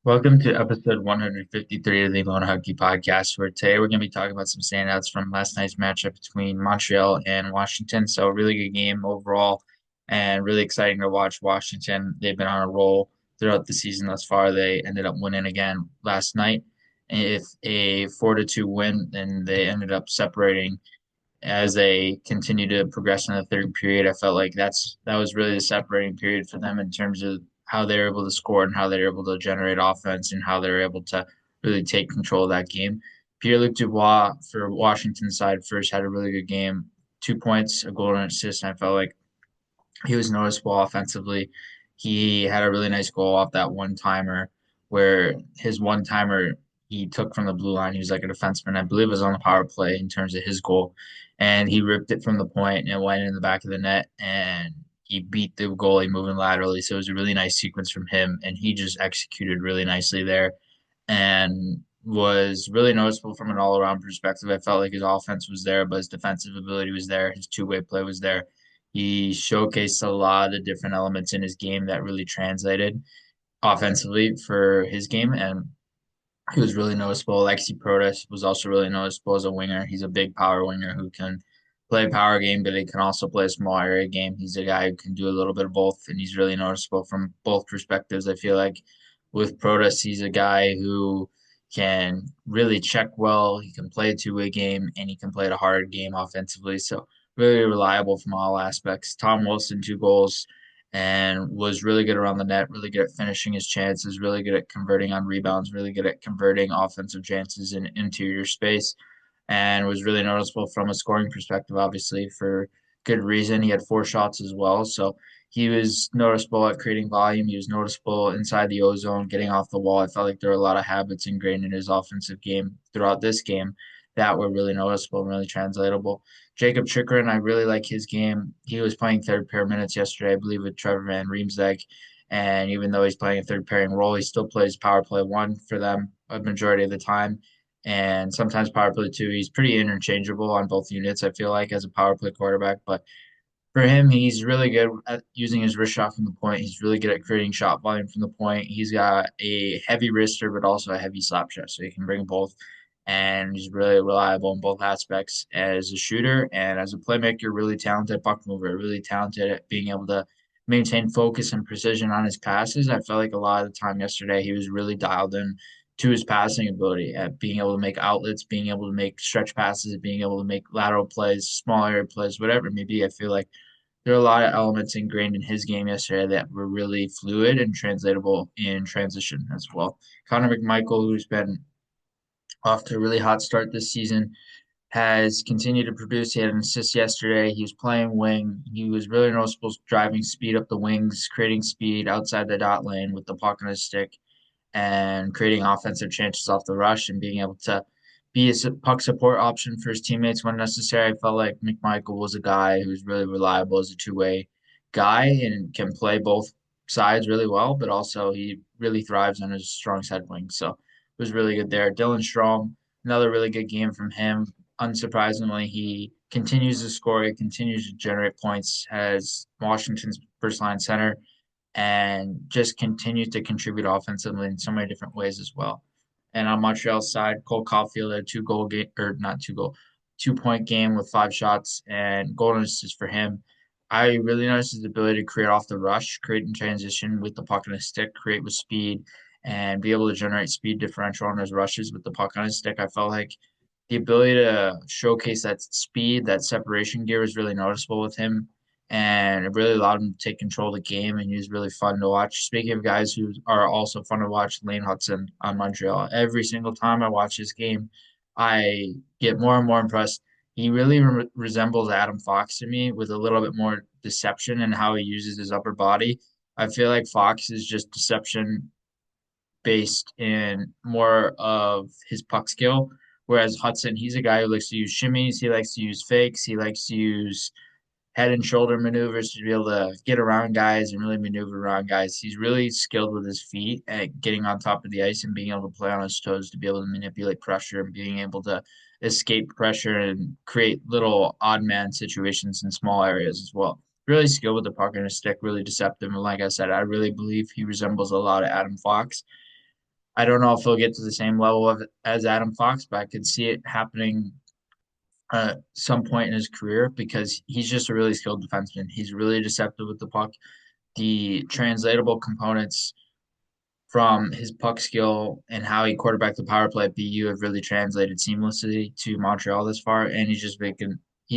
Welcome to episode 153 of the Loane Hockey Podcast, where today we're going to be talking about some standouts from last night's matchup between Montreal and Washington. So, a really good game overall, and really exciting to watch Washington. They've been on a roll throughout the season thus far. They ended up winning again last night. If a 4-2 win, and they ended up separating as they continue to progress in the third period. I felt like that was really the separating period for them in terms of how they were able to score and how they were able to generate offense and how they were able to really take control of that game. Pierre-Luc Dubois for Washington side first had a really good game, 2 points, a goal and an assist. And I felt like he was noticeable offensively. He had a really nice goal off that one timer where his one timer he took from the blue line. He was like a defenseman. I believe it was on the power play in terms of his goal. And he ripped it from the point and it went in the back of the net and he beat the goalie moving laterally. So it was a really nice sequence from him and he just executed really nicely there and was really noticeable from an all around perspective. I felt like his offense was there, but his defensive ability was there. His two-way play was there. He showcased a lot of different elements in his game that really translated offensively for his game, and he was really noticeable. Alexi Protas was also really noticeable as a winger. He's a big power winger who can play a power game, but he can also play a small area game. He's a guy who can do a little bit of both, and he's really noticeable from both perspectives. I feel like with Protas, he's a guy who can really check well. He can play a two-way game, and he can play a hard game offensively. So really reliable from all aspects. Tom Wilson, 2 goals and was really good around the net, really good at finishing his chances, really good at converting on rebounds, really good at converting offensive chances in interior space, and was really noticeable from a scoring perspective, obviously, for good reason. He had 4 shots as well. So he was noticeable at creating volume. He was noticeable inside the O zone, getting off the wall. I felt like there were a lot of habits ingrained in his offensive game throughout this game that were really noticeable and really translatable. Jacob Chikrin, I really like his game. He was playing third pair minutes yesterday, I believe, with Trevor Van Riemsdyk. And even though he's playing a third pairing role, he still plays power play one for them a majority of the time. And sometimes power play two. He's pretty interchangeable on both units, I feel like, as a power play quarterback. But for him, he's really good at using his wrist shot from the point. He's really good at creating shot volume from the point. He's got a heavy wrister, but also a heavy slap shot, so he can bring both. And he's really reliable in both aspects as a shooter and as a playmaker. Really talented puck mover. Really talented at being able to maintain focus and precision on his passes. I felt like a lot of the time yesterday he was really dialed in to his passing ability at being able to make outlets, being able to make stretch passes, being able to make lateral plays, small area plays, whatever it may be. I feel like there are a lot of elements ingrained in his game yesterday that were really fluid and translatable in transition as well. Connor McMichael, who's been off to a really hot start this season, has continued to produce. He had an assist yesterday. He was playing wing. He was really noticeable driving speed up the wings, creating speed outside the dot lane with the puck on his stick and creating offensive chances off the rush and being able to be a puck support option for his teammates when necessary. I felt like McMichael was a guy who's really reliable as a two-way guy and can play both sides really well, but also he really thrives on his strong side wing. So it was really good there. Dylan Strong, another really good game from him. Unsurprisingly, he continues to score. He continues to generate points as Washington's first line center and just continues to contribute offensively in so many different ways as well. And on Montreal's side, Cole Caulfield had 2 goal game or not 2 goal, 2 point game with 5 shots and golden assists for him. I really noticed his ability to create off the rush, create in transition with the puck on his stick, create with speed, and be able to generate speed differential on his rushes with the puck on his stick. I felt like the ability to showcase that speed, that separation gear was really noticeable with him and it really allowed him to take control of the game, and he was really fun to watch. Speaking of guys who are also fun to watch, Lane Hudson on Montreal. Every single time I watch this game, I get more and more impressed. He really resembles Adam Fox to me with a little bit more deception in how he uses his upper body. I feel like Fox is just deception based in more of his puck skill, whereas Hudson, he's a guy who likes to use shimmies, he likes to use fakes, he likes to use head and shoulder maneuvers to be able to get around guys and really maneuver around guys. He's really skilled with his feet at getting on top of the ice and being able to play on his toes to be able to manipulate pressure and being able to escape pressure and create little odd man situations in small areas as well. Really skilled with the puck and his stick, really deceptive. And like I said, I really believe he resembles a lot of Adam Fox. I don't know if he'll get to the same level of as Adam Fox, but I could see it happening some point in his career because he's just a really skilled defenseman. He's really deceptive with the puck. The translatable components from his puck skill and how he quarterbacked the power play at BU have really translated seamlessly to Montreal this far, and he's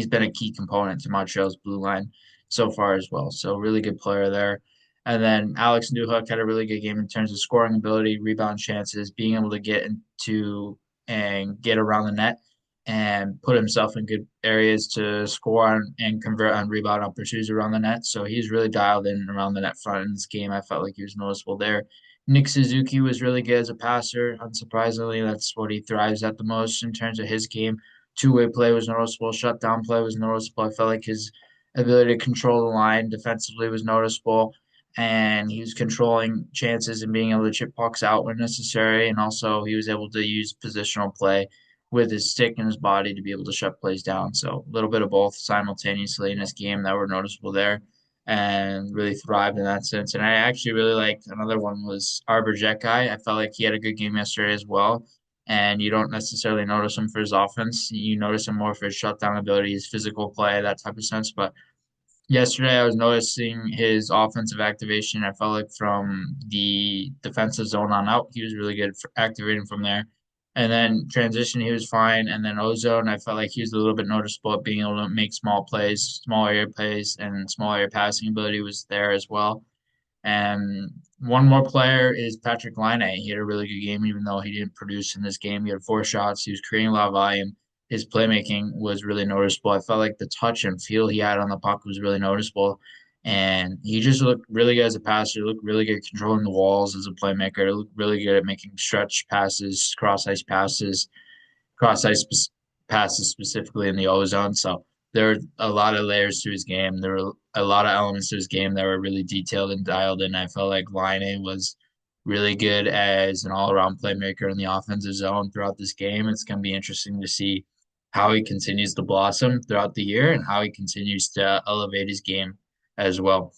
been a key component to Montreal's blue line so far as well. So really good player there. And then Alex Newhook had a really good game in terms of scoring ability, rebound chances, being able to get into and get around the net and put himself in good areas to score on and convert on rebound opportunities around the net. So he's really dialed in around the net front in this game. I felt like he was noticeable there. Nick Suzuki was really good as a passer. Unsurprisingly, that's what he thrives at the most in terms of his game. Two-way play was noticeable. Shutdown play was noticeable. I felt like his ability to control the line defensively was noticeable, and he was controlling chances and being able to chip pucks out when necessary. And also, he was able to use positional play with his stick and his body to be able to shut plays down. So a little bit of both simultaneously in this game that were noticeable there and really thrived in that sense. And I actually really liked another one was Arbor Jet Guy. I felt like he had a good game yesterday as well. And you don't necessarily notice him for his offense. You notice him more for his shutdown ability, his physical play, that type of sense. But yesterday, I was noticing his offensive activation. I felt like from the defensive zone on out, he was really good for activating from there. And then transition, he was fine. And then ozone, I felt like he was a little bit noticeable at being able to make small plays, small area plays, and small area passing ability was there as well. And one more player is Patrick Laine. He had a really good game, even though he didn't produce in this game. He had 4 shots. He was creating a lot of volume. His playmaking was really noticeable. I felt like the touch and feel he had on the puck was really noticeable. And he just looked really good as a passer. He looked really good controlling the walls as a playmaker. He looked really good at making stretch passes, cross ice passes specifically in the ozone. So there were a lot of layers to his game. There were a lot of elements to his game that were really detailed and dialed in. I felt like Laine was really good as an all-around playmaker in the offensive zone throughout this game. It's going to be interesting to see how he continues to blossom throughout the year and how he continues to elevate his game as well.